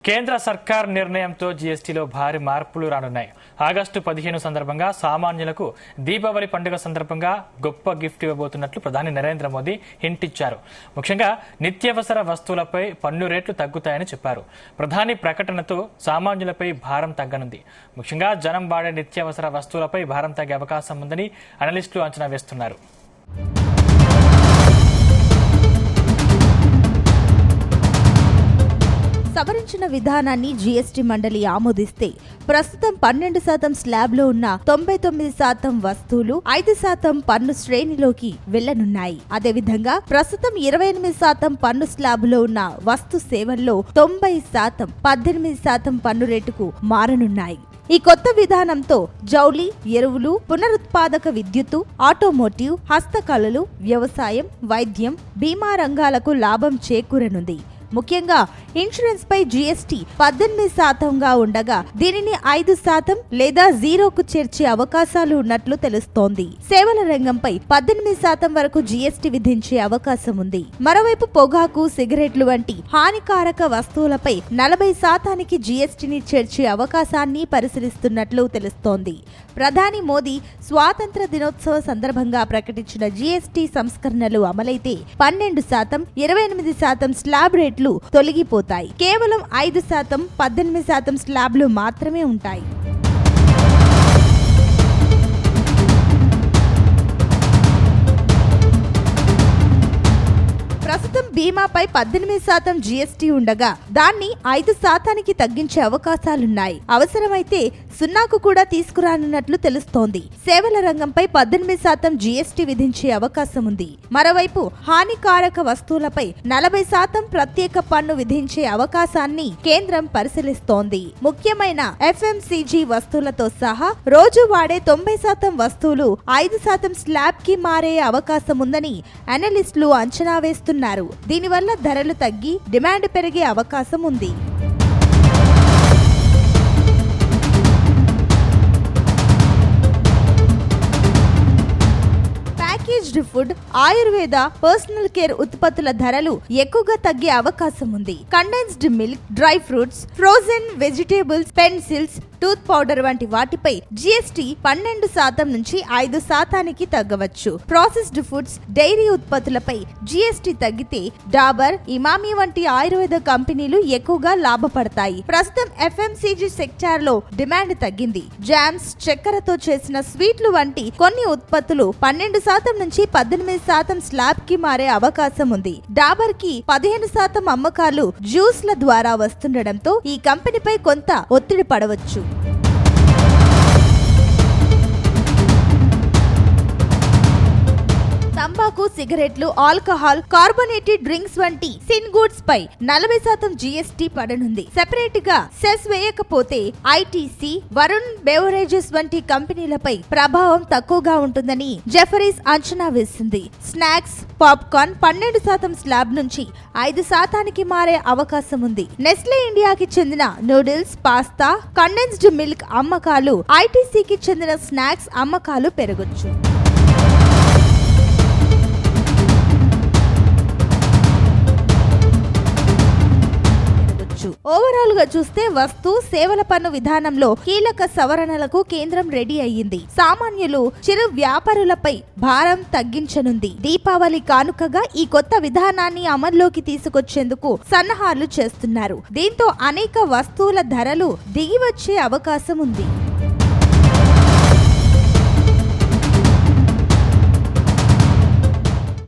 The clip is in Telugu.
కేంద్ర సర్కార్ నిర్ణయంతో జీఎస్టీలో భారీ మార్పులు రానున్నాయి. ఆగస్టు 15 సందర్భంగా సామాన్యులకు దీపావళి పండుగ సందర్భంగా గొప్ప గిఫ్ట్ ఇవ్వబోతున్నట్లు ప్రధాని నరేంద్ర మోదీ హింట్ ఇచ్చారు. ముఖ్యంగా నిత్యావసర వస్తువులపై పన్ను రేట్లు తగ్గుతాయని చెప్పారు. ప్రధాని ప్రకటనతో సామాన్యులపై భారం తగ్గనుంది. ముఖ్యంగా జనం వాడే నిత్యావసర వస్తువులపై భారం తగ్గే అవకాశం ఉందని అనలిస్టులు అంచనా వేస్తున్నారు. సవరించిన విధానాన్ని జీఎస్టీ మండలి ఆమోదిస్తే ప్రస్తుతం 12% స్లాబ్లో ఉన్న 99% వస్తువులు 5% పన్ను శ్రేణిలోకి వెళ్లనున్నాయి. అదేవిధంగా ప్రస్తుతం 28% పన్ను స్లాబ్లో ఉన్న వస్తు సేవల్లో 90% 18% పన్ను రేటుకు మారనున్నాయి. ఈ కొత్త విధానంతో జౌళి, ఎరువులు, పునరుత్పాదక విద్యుత్తు, ఆటోమోటివ్, హస్తకళలు, వ్యవసాయం, వైద్యం, బీమా రంగాలకు లాభం చేకూరనుంది. ముఖ్యంగా ఇన్సూరెన్స్ పై జీఎస్టీ 18%గా ఉండగా దీనిని 5% లేదా 0కు చేర్చే అవకాశాలు ఉన్నట్లు తెలుస్తోంది. సేవల రంగంపై 18% వరకు జీఎస్టీ విధించే అవకాశం ఉంది. మరోవైపు పొగాకు, సిగరెట్లు వంటి హానికారక వస్తువులపై 40%కి జీఎస్టీని చేర్చే అవకాశాన్ని పరిశీలిస్తున్నట్లు తెలుస్తోంది. ప్రధాని మోదీ స్వాతంత్ర దినోత్సవ సందర్భంగా ప్రకటించిన జీఎస్టీ సంస్కరణలు అమలైతే 12%, 28% స్లాబ్ రేట్లు తొలగిపోతాయి. కేవలం 5%, 18% స్లాబ్లు మాత్రమే ఉంటాయి. ప్రస్తుతం బీమాపై 18% జీఎస్టీ ఉండగా దాన్ని 5%కి తగ్గించే అవకాశాలున్నాయి. అవసరమైతే 0కు కూడా తీసుకురానున్నట్లు తెలుస్తోంది. సేవల రంగంపై 18% జీఎస్టీ విధించే అవకాశం ఉంది. మరోవైపు హానికారక వస్తువులపై 40% ప్రత్యేక పన్ను విధించే అవకాశాన్ని కేంద్రం పరిశీలిస్తోంది. ముఖ్యమైన ఎఫ్ఎంసీజీ వస్తువులతో సహా రోజు వాడే 90% వస్తువులు 5% స్లాబ్ కి మారే అవకాశం ఉందని అనలిస్టులు అంచనా వేస్తున్నారు. దీనివల్ల ధరలు తగ్గి డిమాండ్ పెరిగే అవకాశం ఉంది. Packaged food, Ayurveda, personal care ఉత్పత్తుల ధరలు ఎక్కువగా తగ్గే అవకాశం ఉంది. Condensed milk, dry fruits, frozen vegetables, pencils, tooth powder వంటి వాటిపై జీఎస్టీ 12% నుంచి 5%కి తగ్గవచ్చు. ప్రాసెస్డ్ ఫుడ్స్, డైరీ ఉత్పత్తులపై జీఎస్టీ తగ్గితే డాబర్, ఇమామి వంటి ఆయుర్వేద కంపెనీలు ఎక్కువగా లాభపడతాయి. ప్రస్తుతం ఎఫ్ఎంసీజీ సెక్టార్ లో డిమాండ్ తగ్గింది. జామ్స్, చక్కెరతో చేసిన స్వీట్లు వంటి కొన్ని ఉత్పత్తులు 12% నుంచి 18% స్లాబ్ కి మారే అవకాశం ఉంది. డాబర్ కి 15% అమ్మకాలు జ్యూస్ల ద్వారా వస్తుండటంతో ఈ కంపెనీపై కొంత ఒత్తిడి పడవచ్చు. తంబాకు, సిగరెట్లు, ఆల్కహాల్, కార్బోనేటెడ్ డ్రింక్స్ వంటి సిన్ గుడ్స్ పై 40% జీఎస్టీ పడనుంది. సెపరేట్ గా సెస్ వేయకపోతే ఐటీసీ, వరుణ్ బెవరేజెస్ వంటి కంపెనీలపై ప్రభావం తక్కువగా ఉంటుందని జెఫరీస్ అంచనా వేసింది. స్నాక్స్, పాప్కార్న్ 12% స్లాబ్ నుంచి 5%కి మారే అవకాశం ఉంది. నెస్లే ఇండియాకి చెందిన నూడిల్స్, పాస్తా, కండెన్స్డ్ మిల్క్ అమ్మకాలు, ఐటీసీకి చెందిన స్నాక్స్ అమ్మకాలు పెరగొచ్చు. ఓవరాల్ గా చూస్తే వస్తు సేవల పన్ను విధానంలో కీలక సవరణలకు కేంద్రం రెడీ అయ్యింది. సామాన్యులు, చిరు వ్యాపారులపై భారం తగ్గించనుంది. దీపావళి కానుకగా ఈ కొత్త విధానాన్ని అమల్లోకి తీసుకొచ్చేందుకు సన్నాహాలు చేస్తున్నారు. దీంతో అనేక వస్తువుల ధరలు దిగివచ్చే అవకాశం ఉంది.